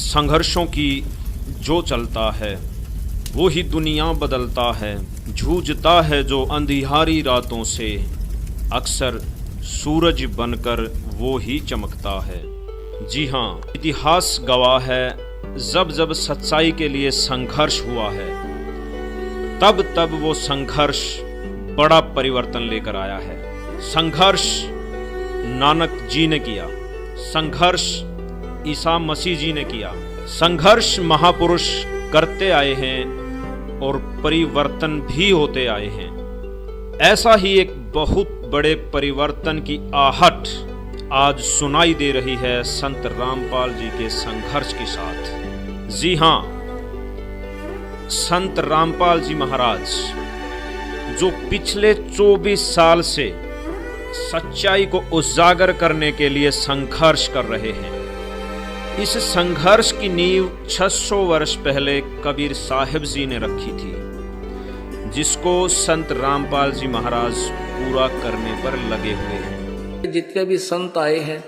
संघर्षों की जो चलता है वो ही दुनिया बदलता है। जूझता है जो अंधियारी रातों से, अक्सर सूरज बनकर वो ही चमकता है। जी हाँ, इतिहास गवाह है, जब जब सच्चाई के लिए संघर्ष हुआ है तब तब वो संघर्ष बड़ा परिवर्तन लेकर आया है। संघर्ष नानक जी ने किया, संघर्ष ईसा मसीह जी ने किया, संघर्ष महापुरुष करते आए हैं और परिवर्तन भी होते आए हैं। ऐसा ही एक बहुत बड़े परिवर्तन की आहट आज सुनाई दे रही है संत रामपाल जी के संघर्ष के साथ। जी हाँ, संत रामपाल जी महाराज जो पिछले 24 साल से सच्चाई को उजागर करने के लिए संघर्ष कर रहे हैं। इस संघर्ष की नींव 600 वर्ष पहले कबीर साहिब जी ने रखी थी, जिसको संत रामपाल जी महाराज पूरा करने पर लगे हुए हैं। जितने भी संत आए हैं,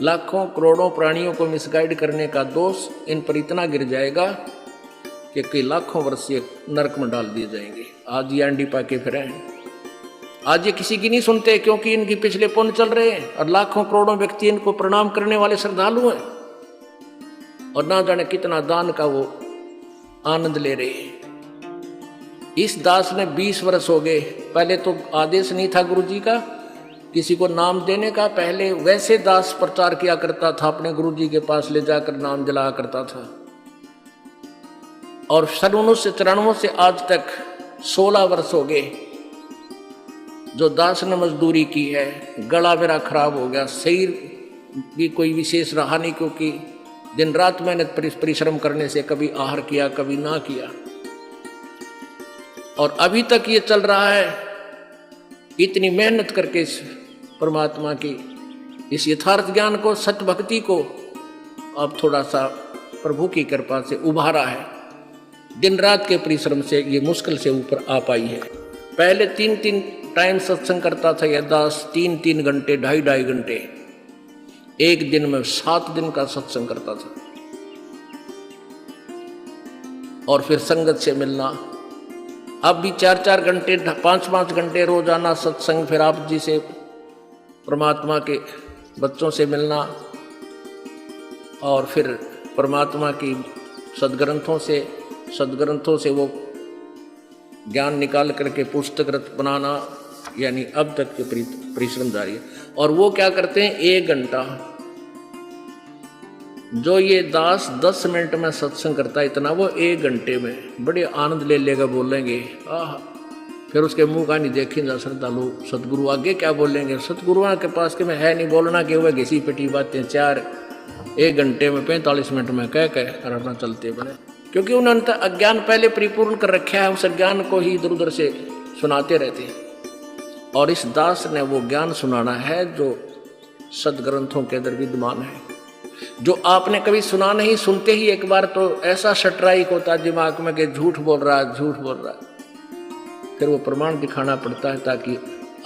लाखों करोड़ों प्राणियों को मिसगाइड करने का दोष इन पर इतना गिर जाएगा कि कई लाखों वर्ष ये नरक में डाल दिए जाएंगे। आज ये अंडी पाके फिरे हैं, आज ये किसी की नहीं सुनते क्योंकि इनके पिछले पुण्य चल रहे हैं और लाखों करोड़ों व्यक्ति इनको प्रणाम करने वाले श्रद्धालु हैं और ना जाने कितना दान का वो आनंद ले रहे हैं। इस दास ने 20 वर्ष हो गए, पहले तो आदेश नहीं था गुरु जी का किसी को नाम देने का। पहले वैसे दास प्रचार किया करता था, अपने गुरु जी के पास ले जाकर नाम जलाया करता था। और सन 1994 से आज तक 16 वर्ष हो गए जो दास ने मजदूरी की है। गला मेरा खराब हो गया, शरीर भी कोई विशेष रहा नहीं, क्योंकि दिन रात मेहनत परिश्रम करने से कभी आहार किया कभी ना किया, और अभी तक ये चल रहा है। इतनी मेहनत करके इस परमात्मा की इस यथार्थ ज्ञान को, सत्य भक्ति को अब थोड़ा सा प्रभु की कृपा से उभारा है। दिन रात के परिश्रम से ये मुश्किल से ऊपर आ पाई है। पहले 3-3 टाइम सत्संग करता था यह दास, 3-3 घंटे 2.5 घंटे, एक दिन में 7 दिन का सत्संग करता था। और फिर संगत से मिलना, अब भी 4-4 घंटे 5-5 घंटे रोजाना सत्संग, फिर आप जी से परमात्मा के बच्चों से मिलना, और फिर परमात्मा की सदग्रंथों से वो ज्ञान निकाल करके पुस्तक बनाना, यानी अब तक के परिश्रम जारी है। और वो क्या करते हैं, 1 घंटा जो ये दास 10 मिनट में सत्संग करता है, इतना वो 1 घंटे में बड़े आनंद ले लेगा, बोलेंगे आह। फिर उसके मुंह का नहीं देखेंगे श्रद्धालु, सतगुरु आगे क्या बोलेंगे। सतगुरुओं के पास के में है नहीं बोलना कि वह घिसी पिटी बातें 1 घंटे में 45 मिनट में कह कर अपना चलते बने, क्योंकि उन्होंने अज्ञान पहले परिपूर्ण कर रखा है। उस अज्ञान को ही इधर उधर से सुनाते रहते हैं। और इस दास ने वो ज्ञान सुनाना है जो सदग्रंथों के अंदर विद्यमान है, जो आपने कभी सुना नहीं। सुनते ही एक बार तो ऐसा स्ट्राइक होता है दिमाग में कि झूठ बोल रहा है। फिर वो प्रमाण दिखाना पड़ता है ताकि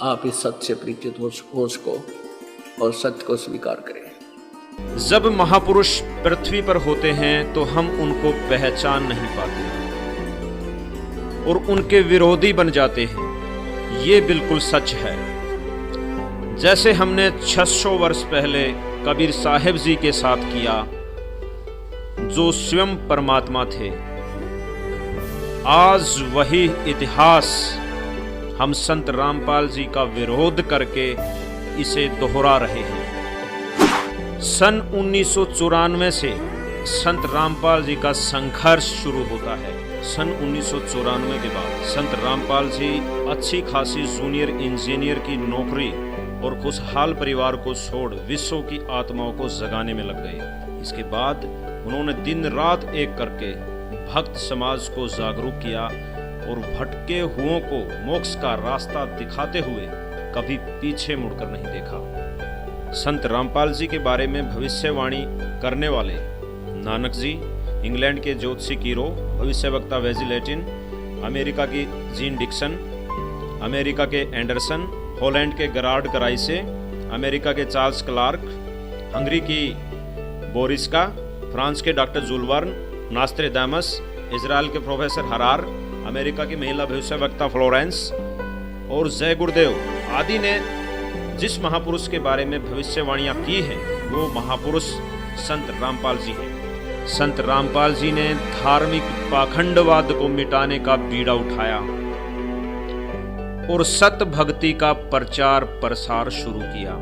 आप इस सत्य से परिचित हो सको और सत्य को स्वीकार करें। जब महापुरुष पृथ्वी पर होते हैं तो हम उनको पहचान नहीं पाते और उनके विरोधी बन जाते हैं। ये बिल्कुल सच है। जैसे हमने 600 वर्ष पहले कबीर साहिब जी के साथ किया, जो स्वयं परमात्मा थे, आज वही इतिहास हम संत रामपाल जी का विरोध करके इसे दोहरा रहे हैं। सन 1994 से संत रामपाल जी का संघर्ष शुरू होता है। सन 1994 के बाद संत रामपाल जी अच्छी खासी जूनियर इंजीनियर की नौकरी और खुशहाल परिवार को छोड़ विश्व की आत्माओं को जगाने में लग गए। इसके बाद उन्होंने दिन रात एक करके भक्त समाज को जागरूक किया और भटके हुओं को मोक्ष का रास्ता दिखाते हुए कभी पीछे मुड़कर नहीं देखा। संत रामपाल जी के बारे में भविष्यवाणी करने वाले नानक जी, इंग्लैंड के ज्योतिषी कीरो, भविष्यवक्ता वेजी लैटिन, अमेरिका की जीन डिक्सन, अमेरिका के एंडरसन, हॉलैंड के गरार्ड कराइसे, अमेरिका के चार्ल्स क्लार्क, हंगरी की बोरिस्का, फ्रांस के डॉक्टर जुलवर्न, नास्ट्रेडामस, इजराइल के प्रोफेसर हरार, अमेरिका की महिला भविष्यवक्ता फ्लोरेंस और जय गुरुदेव आदि ने जिस महापुरुष के बारे में भविष्यवाणियां की हैं वो महापुरुष संत रामपाल जी हैं। संत रामपाल जी ने धार्मिक पाखंडवाद को मिटाने का बीड़ा उठाया और सत भक्ति का प्रचार प्रसार शुरू किया।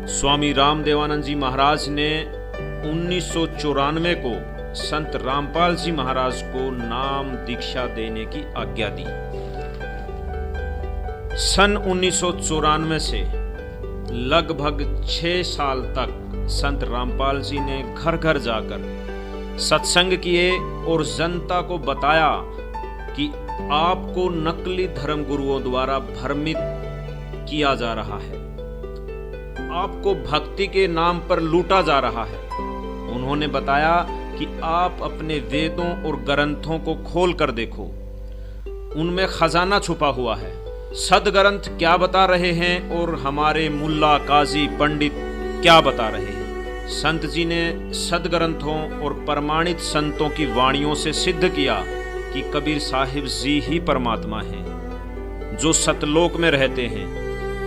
स्वामी रामदेवानंद जी महाराज ने 1994 को संत रामपाल जी महाराज को नाम दीक्षा देने की आज्ञा दी। सन 1994 से लगभग 6 साल तक संत रामपाल जी ने घर घर जाकर सत्संग किए और जनता को बताया कि आपको नकली धर्म गुरुओं द्वारा भ्रमित किया जा रहा है, आपको भक्ति के नाम पर लूटा जा रहा है। उन्होंने बताया कि आप अपने वेदों और ग्रंथों को खोल कर देखो, उनमें खजाना छुपा हुआ है। सदग्रंथ क्या बता रहे हैं और हमारे मुल्ला, काजी, पंडित क्या बता रहे हैं। संत जी ने सदग्रंथों और प्रमाणित संतों की वाणियों से सिद्ध किया कि कबीर साहिब जी ही परमात्मा हैं, जो सतलोक में रहते हैं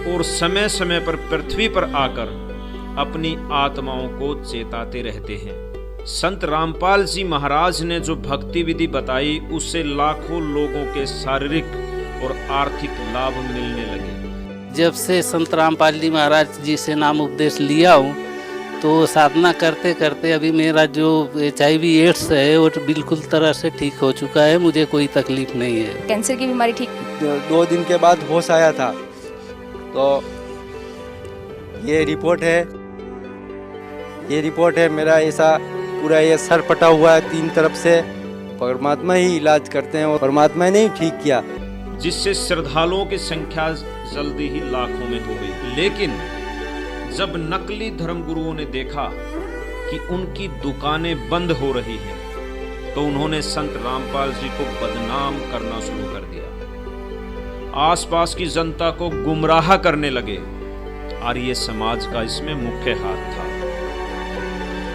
और समय समय पर पृथ्वी पर आकर अपनी आत्माओं को चेताते रहते हैं। संत रामपाल जी महाराज ने जो भक्ति विधि बताई उससे लाखों लोगों के शारीरिक और आर्थिक लाभ मिलने लगे। जब से संत रामपाल जी महाराज जी से नाम उपदेश लिया हूँ तो साधना करते करते अभी मेरा जो HIV एड्स है वो बिल्कुल तरह से ठीक हो चुका है, मुझे कोई तकलीफ नहीं है। कैंसर की बीमारी ठीक 2 दिन के बाद होश आया था। तो ये रिपोर्ट है मेरा ऐसा पूरा ये सर पटा हुआ है 3 तरफ से। परमात्मा ही इलाज करते हैं और परमात्मा ने ही ठीक किया, जिससे श्रद्धालुओं की संख्या जल्दी ही लाखों में हो गई। लेकिन जब नकली धर्म गुरुओं ने देखा कि उनकी दुकानें बंद हो रही हैं, तो उन्होंने संत रामपाल जी को बदनाम करना शुरू कर दिया। आसपास की जनता को गुमराह करने लगे। आर्य समाज का इसमें मुख्य हाथ था,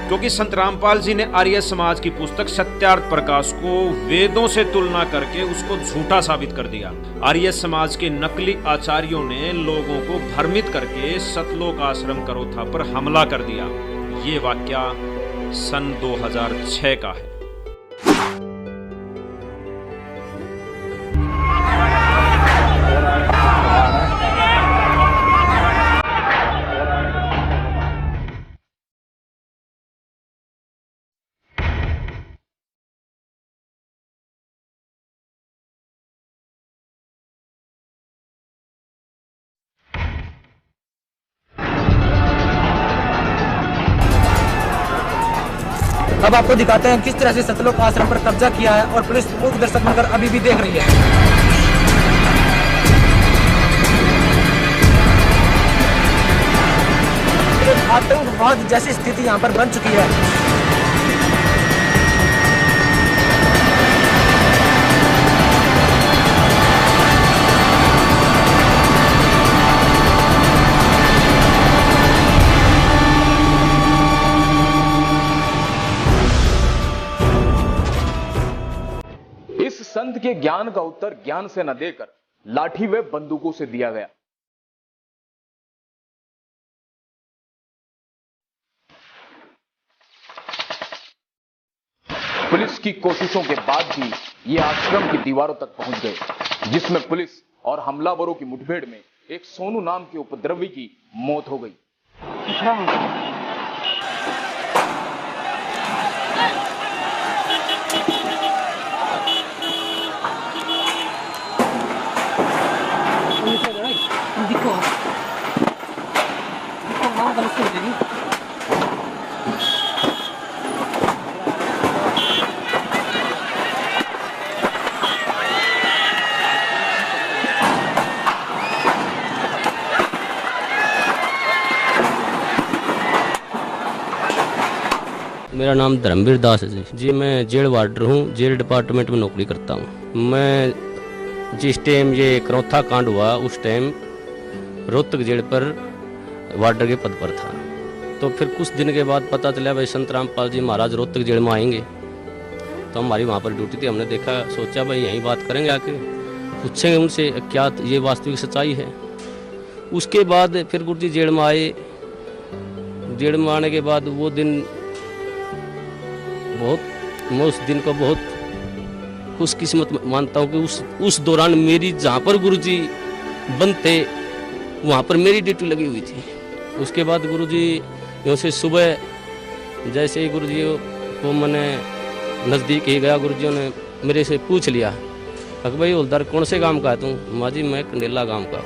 क्योंकि संत रामपाल जी ने आर्य समाज की पुस्तक सत्यार्थ प्रकाश को वेदों से तुलना करके उसको झूठा साबित कर दिया। आर्य समाज के नकली आचार्यों ने लोगों को भ्रमित करके सतलोक आश्रम करोथा पर हमला कर दिया। ये वाकया सन 2006 का है। अब आपको दिखाते हैं किस तरह से सतलोक आश्रम पर कब्जा किया है और पुलिस मूक दर्शक बनकर अभी भी देख रही है। एक आतंकवाद जैसी स्थिति यहाँ पर बन चुकी है। संत के ज्ञान का उत्तर ज्ञान से न देकर लाठी व बंदूकों से दिया गया। पुलिस की कोशिशों के बाद भी ये आश्रम की दीवारों तक पहुंच गए, जिसमें पुलिस और हमलावरों की मुठभेड़ में एक सोनू नाम के उपद्रवी की मौत हो गई। मेरा नाम धर्मवीर दास है जी। मैं जेल वार्डर हूँ, जेल डिपार्टमेंट में नौकरी करता हूँ। मैं जिस टाइम ये करौथा कांड हुआ उस टाइम रोहतक जेल पर वार्डर के पद पर था। तो फिर कुछ दिन के बाद पता चला भाई संत रामपाल जी महाराज रोहतक जेल में आएंगे। तो हमारी वहाँ पर ड्यूटी थी, हमने देखा, सोचा भाई यहीं बात करेंगे, आके पूछेंगे उनसे क्या ये वास्तविक सच्चाई है। उसके बाद फिर गुरु जी जेल में आए। जेल में आने के बाद वो दिन मैं उस दिन को बहुत खुशकिस्मत मानता हूँ कि उस दौरान मेरी जहाँ पर गुरु जी बंद थे वहाँ पर मेरी ड्यूटी लगी हुई थी। उसके बाद गुरु जी यहाँ से सुबह जैसे ही गुरु जी को मैंने नज़दीक ही गया, गुरु जी ने मेरे से पूछ लिया कि भाई हवलदार कौन से गांव का है तू? माँ जी मैं कंडेला गांव का।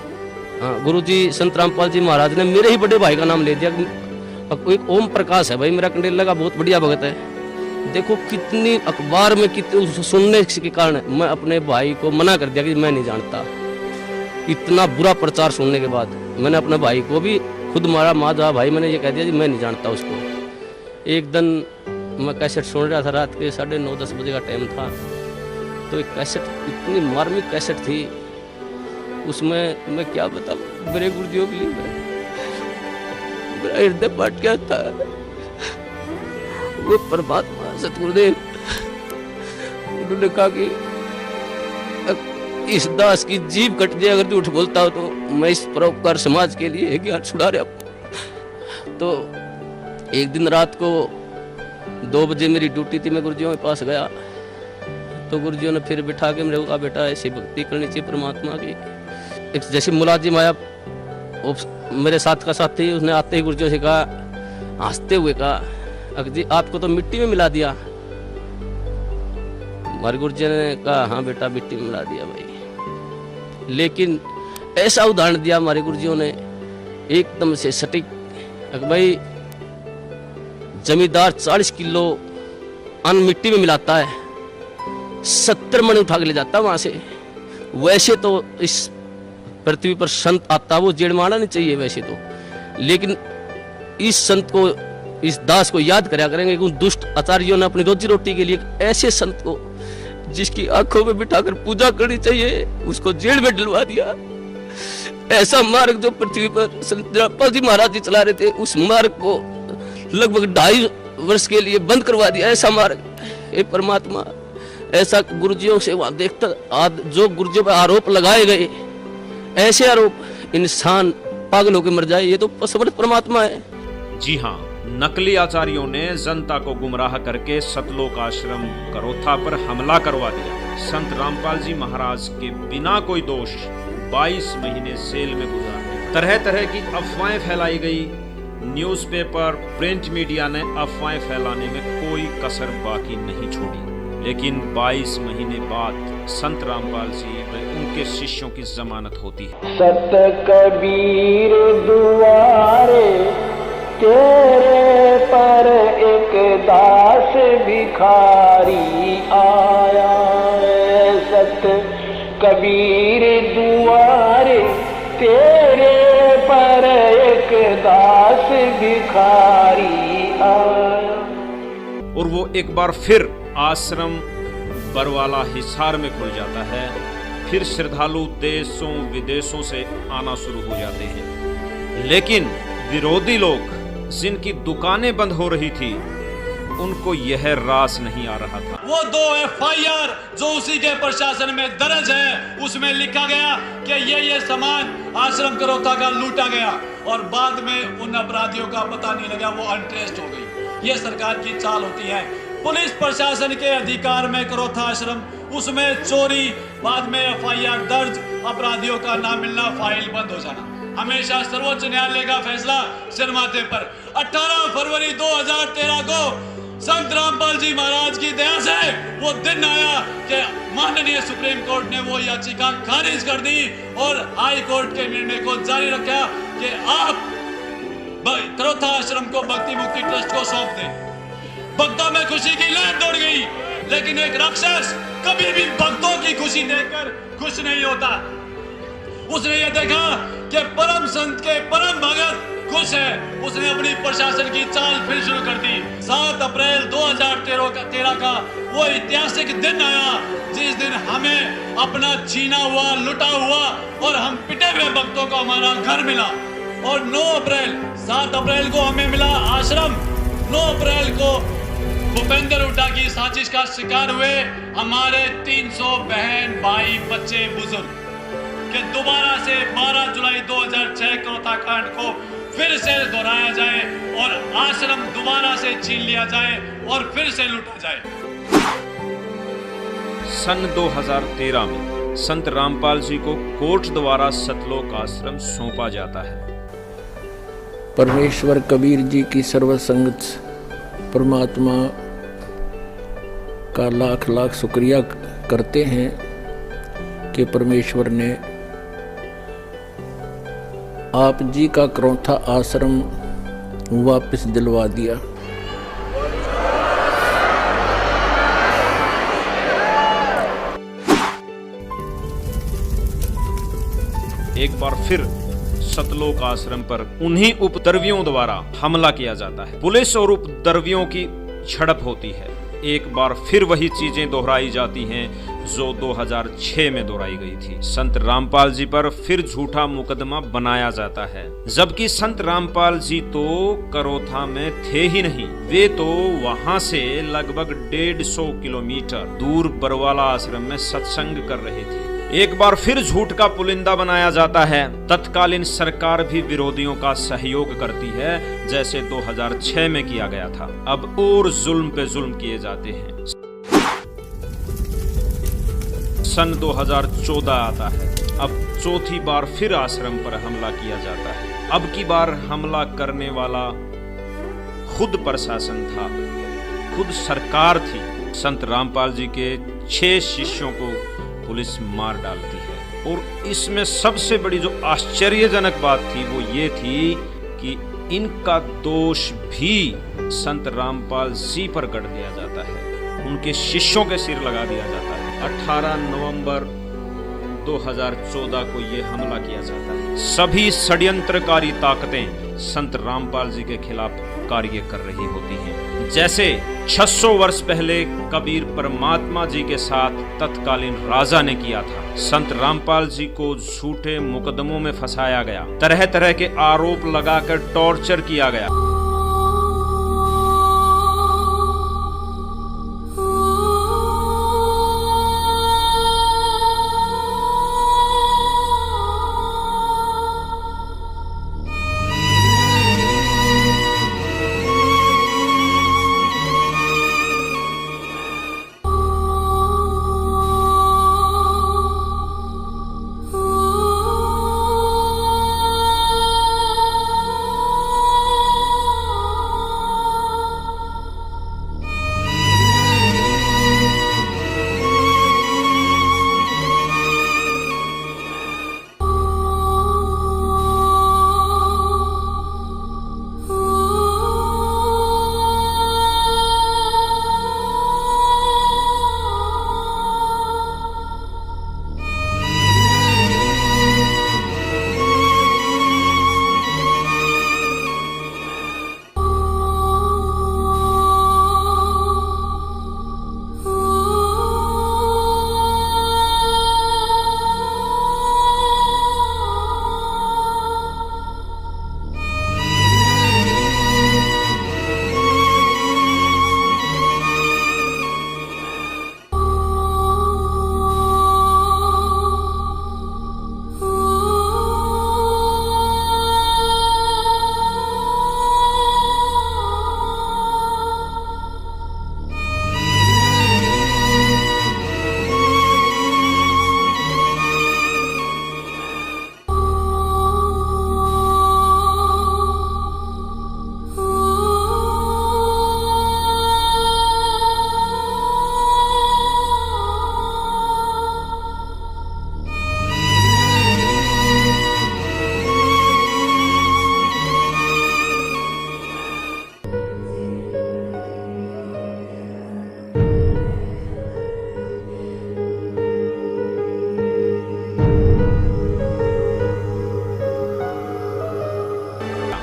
हाँ, गुरु जी संत रामपाल जी महाराज ने मेरे ही बड़े भाई का नाम ले दिया। एक ओम प्रकाश है भाई, मेरा कंडेला का बहुत बढ़िया भगत है। देखो कितनी अखबार में कितने सुनने के कारण मैं अपने भाई को मना कर दिया कि मैं नहीं जानता। इतना बुरा प्रचार सुनने के बाद मैंने अपने भाई को भी खुद मारा, माँ जा भाई, मैंने ये कह दिया कि मैं नहीं जानता उसको। एक दिन मैं कैसेट सुन रहा था, रात के 9:30-10 बजे का टाइम था। तो एक कैसेट, इतनी मार्मिक कैसेट थी, उसमें मैं क्या बताऊं, मेरे गुरुजियों के लिए मेरा हृदय फट गया था। वो परमात्मा सतगुरुदेव उन्होंने कहा कि इस दास की जीभ कट जाए अगर झूठ बोलता हो तो मैं इस परोपकार समाज के लिए ज्ञान छुड़ा रहा। तो एक दिन रात को 2 बजे मेरी ड्यूटी थी, मैं गुरुजियों के पास गया तो गुरुजियों ने फिर बिठा के मेरे को कहा बेटा ऐसी भक्ति करनी चाहिए परमात्मा की। एक जैसे मुलाजिम आया मेरे साथ का साथी, उसने आते ही गुरुजियों से कहा, हंसते हुए कहा जी आपको तो मिट्टी में मिला दिया। हमारे गुरुजी ने कहा हाँ बेटा मिट्टी में मिला दिया भाई। लेकिन ऐसा उदाहरण दिया हमारे गुरुजियों ने एकदम से सटीक, भाई जमींदार 40 किलो अन्न मिट्टी में मिलाता है, 70 मण उठा के ले जाता वहां से। वैसे तो इस पृथ्वी पर संत आता वो जेड़ मारना नहीं चाहिए वैसे तो, लेकिन इस संत को, इस दास को याद कराया करेंगे कि उन दुष्ट आचार्यों ने अपनी रोजी रोटी के लिए ऐसे संत को जिसकी आंखों में बिठाकर पूजा करनी चाहिए उसको जेल में डलवा दिया। ऐसा मार्ग जो पृथ्वी पर संत रामपाल जी महाराज जी चला रहे थे, उस मार्ग को लगभग 2.5 वर्ष के लिए बंद करवा दिया। ऐसा मार्ग, हे परमात्मा, ऐसा गुरुजियों से वहां देखता जो गुरुजियों पर आरोप लगाए गए, ऐसे आरोप इंसान पागल होकर मर जाए, ये तो समर्थ परमात्मा है। जी हाँ, नकली आचार्यों ने जनता को गुमराह करके सतलोक आश्रम करोथा पर हमला करवा दिया। संत रामपाल जी महाराज के बिना कोई दोष 22 महीने जेल में गुजारे। तरह तरह की अफवाहें फैलाई गई। न्यूज़पेपर, प्रिंट मीडिया ने अफवाहें फैलाने में कोई कसर बाकी नहीं छोड़ी। लेकिन 22 महीने बाद संत रामपाल जी व उनके शिष्यों की जमानत होती है। सत कबीर दुआरे तेरे पर एक दास भिखारी आया। सत कबीर दुआरे तेरे पर एक दास भिखारी आया। और वो एक बार फिर आश्रम बरवाला हिसार में खुल जाता है। फिर श्रद्धालु देशों विदेशों से आना शुरू हो जाते हैं। लेकिन विरोधी लोग जिनकी दुकानें बंद हो रही थी उनको यह रास नहीं आ रहा था। वो 2 FIR जो उसी के प्रशासन में दर्ज है उसमें लिखा गया कि ये सामान आश्रम करोथा का लूटा गया और बाद में उन अपराधियों का पता नहीं लगा, वो अनट्रेस्ड हो गई। ये सरकार की चाल होती है। पुलिस प्रशासन के अधिकार में करोथा आश्रम, उसमें चोरी, बाद में FIR दर्ज, अपराधियों का ना मिलना, फाइल बंद हो जाना। हमेशा सर्वोच्च न्यायालय का फैसला सिर माथे पर। 18 फरवरी 2013 को संत रामपाल जी महाराज की दया से वो दिन आया कि माननीय सुप्रीम कोर्ट ने वो याचिका खारिज कर दी और हाई कोर्ट के निर्णय को जारी रखा कि आप करोथा आश्रम को भक्ति मुक्ति ट्रस्ट को सौंप दें। भक्तों में खुशी की लहर दौड़ गई, लेकिन एक राक्षस कभी भी भक्तों की खुशी देखकर खुश नहीं होता। उसने ये देखा कि परम संत के परम भगत खुश है, उसने अपनी प्रशासन की चाल फिर शुरू कर दी। 7 अप्रैल 2013 का वो ऐतिहासिक दिन आया जिस दिन हमें अपना छीना हुआ, लुटा हुआ और हम पिटे हुए भक्तों को हमारा घर मिला। और 9 अप्रैल 7 अप्रैल को हमें मिला आश्रम। 9 अप्रैल को भूपेंद्र हुड्डा की साजिश का शिकार हुए हमारे 300 बहन भाई बच्चे बुजुर्ग कि दोबारा से 12 जुलाई 2006 क्रोथा कांड को फिर से दोहराया जाए और आश्रम दोबारा से छीन लिया जाए और फिर से लूटा जाए। सन 2013 में संत रामपाल जी को कोर्ट द्वारा सतलोक आश्रम सौंपा जाता है। परमेश्वर कबीर जी की सर्वसंगत परमात्मा का लाख लाख शुक्रिया करते हैं कि परमेश्वर ने आप जी का क्रोथा आश्रम वापस दिलवा दिया। एक बार फिर सतलोक आश्रम पर उन्हीं उपद्रवियों द्वारा हमला किया जाता है। पुलिस और उपद्रवियों की झड़प होती है। एक बार फिर वही चीजें दोहराई जाती हैं जो 2006 में दोहराई गई थी। संत रामपाल जी पर फिर झूठा मुकदमा बनाया जाता है, जबकि संत रामपाल जी तो करोथा में थे ही नहीं। वे तो वहां से लगभग 150 किलोमीटर दूर बरवाला आश्रम में सत्संग कर रहे थे। एक बार फिर झूठ का पुलिंदा बनाया जाता है। तत्कालीन सरकार भी विरोधियों का सहयोग करती है, जैसे 2006 में किया गया था। अब और जुल्म पे जुल्म किए जाते हैं। सन 2014 आता है। अब चौथी बार फिर आश्रम पर हमला किया जाता है। अब की बार हमला करने वाला खुद प्रशासन था, खुद सरकार थी। संत रामपाल जी के 6 शिष्यों को पुलिस मार डालती है। और इसमें सबसे बड़ी जो आश्चर्यजनक बात थी वो ये थी कि इनका दोष भी संत रामपाल जी पर गढ़ दिया जाता है, उनके शिष्यों के सिर लगा दिया जाता है। 18 नवंबर 2014 को ये हमला किया जाता है। सभी षड्यंत्रकारी ताकतें संत रामपाल जी के खिलाफ कार्य कर रही होती हैं। जैसे 600 वर्ष पहले कबीर परमात्मा जी के साथ तत्कालीन राजा ने किया था। संत रामपाल जी को झूठे मुकदमों में फंसाया गया, तरह तरह के आरोप लगाकर टॉर्चर किया गया।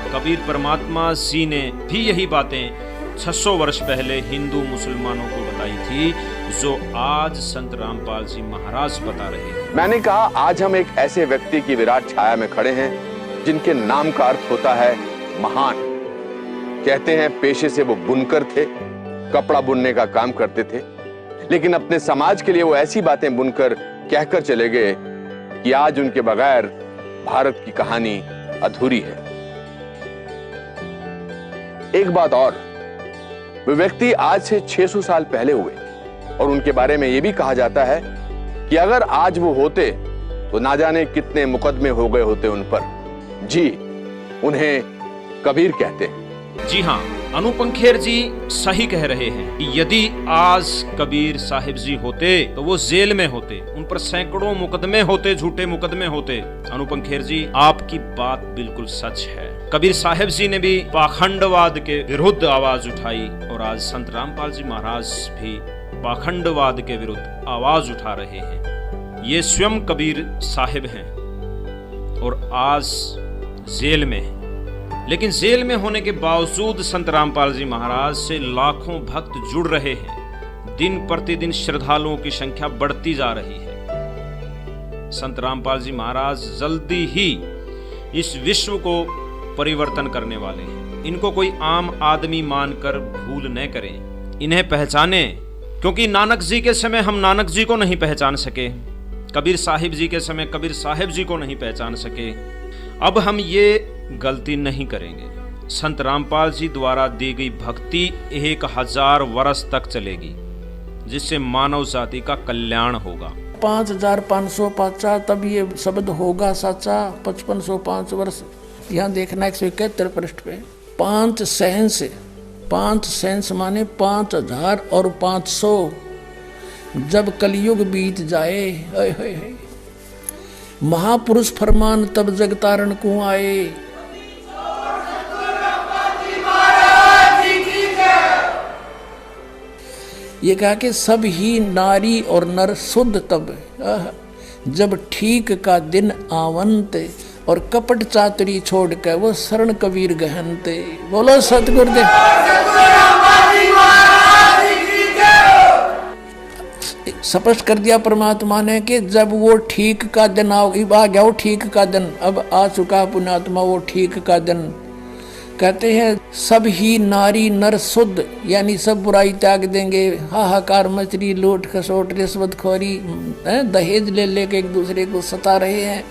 कबीर परमात्मा जी ने भी यही बातें 600 वर्ष पहले हिंदू मुसलमानों को बताई थी, जो आज संत रामपाल जी महाराज बता रहे हैं। मैंने कहा आज हम एक ऐसे व्यक्ति की विराट छाया में खड़े हैं जिनके नाम का अर्थ होता है महान। कहते हैं पेशे से वो बुनकर थे, कपड़ा बुनने का काम करते थे, लेकिन अपने समाज के लिए वो ऐसी बातें बुनकर कहकर चले गए कि आज उनके बगैर भारत की कहानी अधूरी है। एक बात और, वे व्यक्ति आज से 600 साल पहले हुए और उनके बारे में यह भी कहा जाता है कि अगर आज वो होते तो ना जाने कितने मुकदमे हो गए होते उन पर। जी, उन्हें कबीर कहते हैं। जी हाँ, अनुपम खेर जी सही कह रहे हैं कि यदि आज कबीर साहिब जी होते तो वो जेल में होते, उन पर सैकड़ों मुकदमे होते, झूठे मुकदमे होते। अनुपम खेर जी, आपकी बात बिल्कुल सच है। कबीर साहिब जी ने भी पाखंडवाद के विरुद्ध आवाज उठाई और आज संत रामपाल जी महाराज भी पाखंडवाद के विरुद्ध आवाज उठा रहे हैं। ये स्वयं कबीर साहिब हैं और आज जेल में हैं। लेकिन जेल में होने के बावजूद संत रामपाल जी महाराज से लाखों भक्त जुड़ रहे हैं। दिन प्रतिदिन श्रद्धालुओं की संख्या बढ़ती जा रही है। संत रामपाल जी महाराज जल्दी ही इस विश्व को परिवर्तन करने वाले हैं। इनको कोई आम आदमी मानकर भूल न करें, इन्हें पहचाने, क्योंकि नानक जी के समय हम नानक जी को नहीं पहचान सके, कबीर साहिब जी के समय कबीर साहिब जी को नहीं पहचान सके। अब हम ये गलती नहीं करेंगे। संत रामपाल जी द्वारा दी गई भक्ति 1000 वर्ष तक चलेगी, जिससे मानव जाति का कल्याण होगा। 5550 तब ये शब्द होगा सच्चा। 5505 वर्ष, यहाँ देखना 171 पृष्ठ पे। 5 सेंस, 5 सेंस माने 5000 और 500। जब कलयुग बीत जाए, महापुरुष फरमान तब जगतारण को आए। ये कहा कि सब ही नारी और नर शुद्ध तब, जब ठीक का दिन आवंत, और कपट चातुरी छोड़ के वो शरण कबीर गहनते। बोलो सतगुरुदेव। स्पष्ट कर दिया परमात्मा ने कि जब वो ठीक का दिन आ गया, वो ठीक का दिन अब आ चुका पुण्यात्मा, वो ठीक का दिन। कहते हैं सब ही नारी नर शुद्ध, यानी सब बुराई त्याग देंगे। हाहाकार मचरी, लूट खसोट रिश्वतखोरी, दहेज ले लेके एक दूसरे को सता रहे हैं।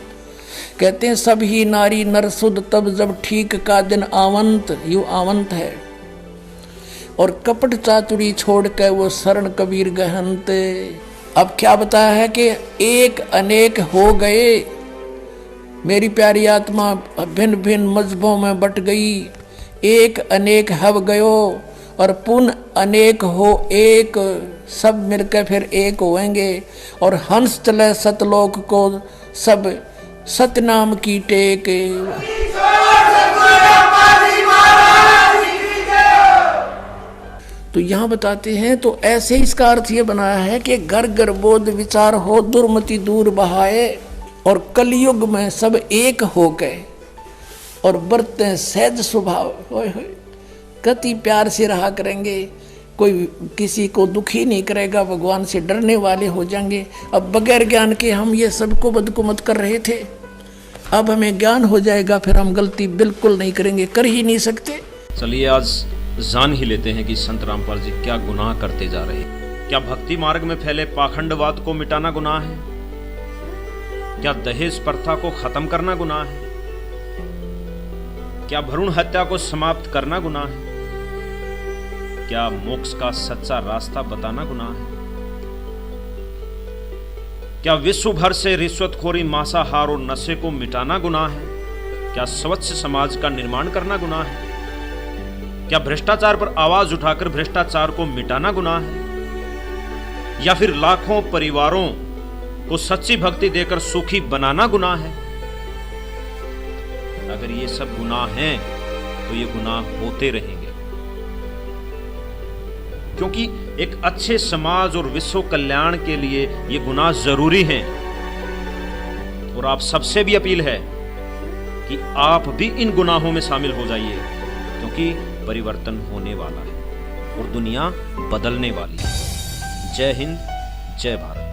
कहते हैं सब ही नारी नर शुद्ध तब जब ठीक का दिन आवंत, यू आवंत है, और कपट चातुरी छोड़ के वो शरण कबीर गहनते। अब क्या बताया है कि एक अनेक हो गए, मेरी प्यारी आत्मा भिन्न भिन्न मजहबों में बट गई। एक अनेक हव गयो और पुन अनेक हो एक, सब मिलकर फिर एक होएंगे। और हंस चले सतलोक को सब सतनाम की टेक। तो यहाँ बताते हैं, तो ऐसे इसका अर्थ ये बनाया है कि घर घर बोध विचार हो, दुर्मति दूर बहाए, और कलयुग में सब एक हो गए और बरते सहज स्वभाव। कति प्यार से रहा करेंगे, कोई किसी को दुखी नहीं करेगा, भगवान से डरने वाले हो जाएंगे। अब बगैर ज्ञान के हम ये सबको बदकुमत कर रहे थे, अब हमें ज्ञान हो जाएगा, फिर हम गलती बिल्कुल नहीं करेंगे, कर ही नहीं सकते। चलिए आज जान ही लेते हैं कि संत रामपाल जी क्या गुनाह करते जा रहे हैं। क्या भक्ति मार्ग में फैले पाखंडवाद को मिटाना गुनाह है? क्या दहेज प्रथा को खत्म करना गुनाह है? क्या भ्रूण हत्या को समाप्त करना गुनाह है? क्या मोक्ष का सच्चा रास्ता बताना गुनाह है? क्या विश्व भर से रिश्वतखोरी, मांसाहार और नशे को मिटाना गुनाह है? क्या स्वच्छ समाज का निर्माण करना गुनाह है? क्या भ्रष्टाचार पर आवाज उठाकर भ्रष्टाचार को मिटाना गुनाह है? या फिर लाखों परिवारों को सच्ची भक्ति देकर सुखी बनाना गुनाह है? अगर ये सब गुनाह हैं तो ये गुनाह होते रहेंगे, क्योंकि एक अच्छे समाज और विश्व कल्याण के लिए ये गुनाह जरूरी हैं। और आप सबसे भी अपील है कि आप भी इन गुनाहों में शामिल हो जाइए, क्योंकि परिवर्तन होने वाला है और दुनिया बदलने वाली है। जय हिंद, जय भारत।